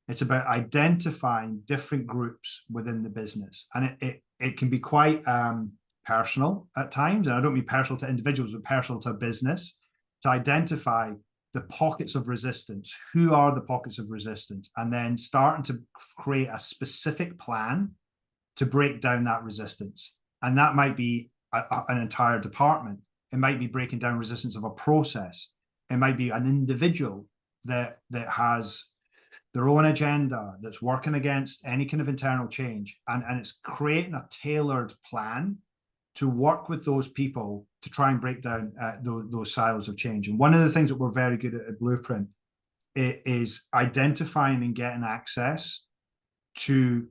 It's about identifying different groups within the business. And it can be quite personal at times. And I don't mean personal to individuals, but personal to a business, to identify the pockets of resistance. Who are the pockets of resistance? And then starting to create a specific plan to break down that resistance. And that might be an entire department. It might be breaking down resistance of a process. It might be an individual that has their own agenda, that's working against any kind of internal change. And it's creating a tailored plan to work with those people to try and break down those silos of change. And one of the things that we're very good at Blueprint is identifying and getting access to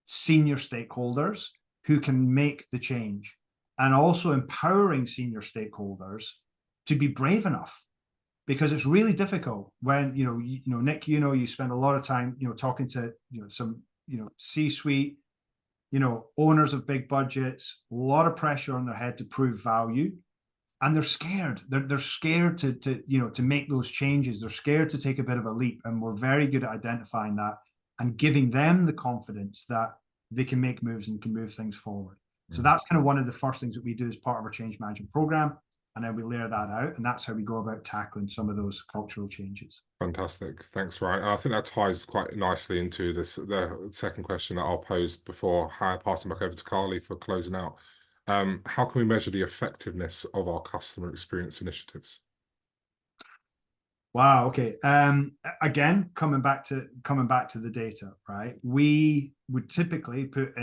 senior stakeholders who can make the change, and also empowering senior stakeholders to be brave enough, because it's really difficult when, Nick, you spend a lot of time, talking to, some, C-suite, owners of big budgets, a lot of pressure on their head to prove value. And they're scared. They're scared to make those changes. They're scared to take a bit of a leap. And we're very good at identifying that and giving them the confidence that they can make moves and can move things forward. So that's kind of one of the first things that we do as part of our change management program. And then we layer that out. And that's how we go about tackling some of those cultural changes. Fantastic. Thanks, Ryan. And I think that ties quite nicely into the second question that I'll pose before passing back over to Carly for closing out. How can we measure the effectiveness of our customer experience initiatives? Wow. Okay. Again, coming back to the data, right? We would typically put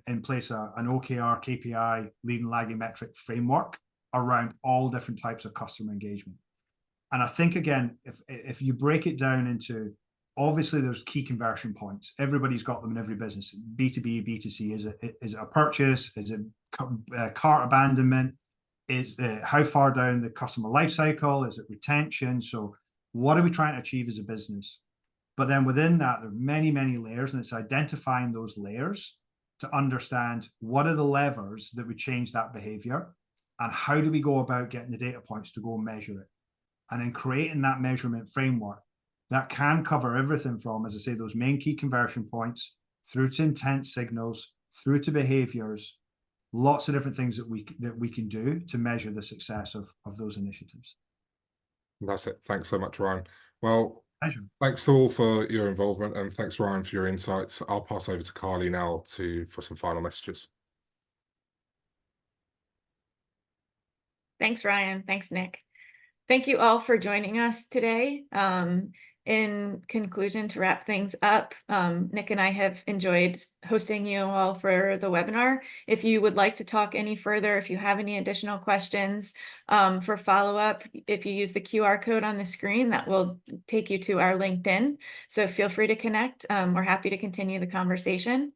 in place an OKR, KPI, lead and lagging metric framework around all different types of customer engagement. And I think, again, if you break it down into, obviously there's key conversion points. Everybody's got them in every business. B2B, B2C. Is it a purchase? Is it cart abandonment? Is how far down the customer life cycle? Is it retention? So what are we trying to achieve as a business? But then within that, there are many, many layers, and it's identifying those layers to understand what are the levers that would change that behavior, and how do we go about getting the data points to go and measure it. And then creating that measurement framework that can cover everything from, as I say, those main key conversion points through to intent signals, through to behaviors, lots of different things that we can do to measure the success of those initiatives. That's it. Thanks so much, Ryan. Well, pleasure. Thanks to all for your involvement, and thanks, Ryan, for your insights. I'll pass over to Carly now for some final messages. Thanks, Ryan. Thanks, Nick. Thank you all for joining us today. In conclusion, to wrap things up, Nick and I have enjoyed hosting you all for the webinar. If you would like to talk any further, if you have any additional questions for follow-up, if you use the QR code on the screen, that will take you to our LinkedIn. So feel free to connect. We're happy to continue the conversation.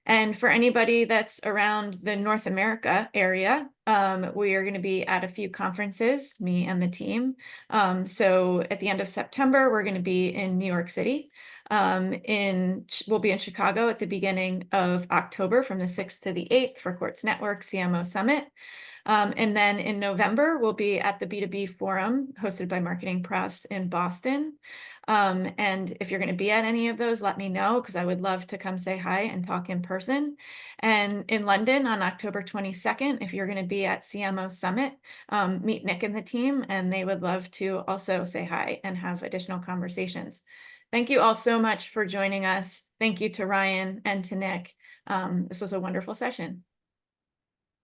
And for anybody that's around the North America area, we are going to be at a few conferences, me and the team. So at the end of September, we're going to be in New York City. We'll be in Chicago at the beginning of October from the 6th to the 8th for Quartz Network CMO Summit. And then in November, we'll be at the B2B Forum hosted by Marketing Profs in Boston. And if you're going to be at any of those, let me know, because I would love to come say hi and talk in person. And in London on October 22nd, if you're going to be at CMO Summit, meet Nick and the team, and they would love to also say hi and have additional conversations. Thank you all so much for joining us. Thank you to Ryan and to Nick. This was a wonderful session.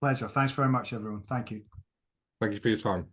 Pleasure. Thanks very much, everyone. Thank you. Thank you for your time.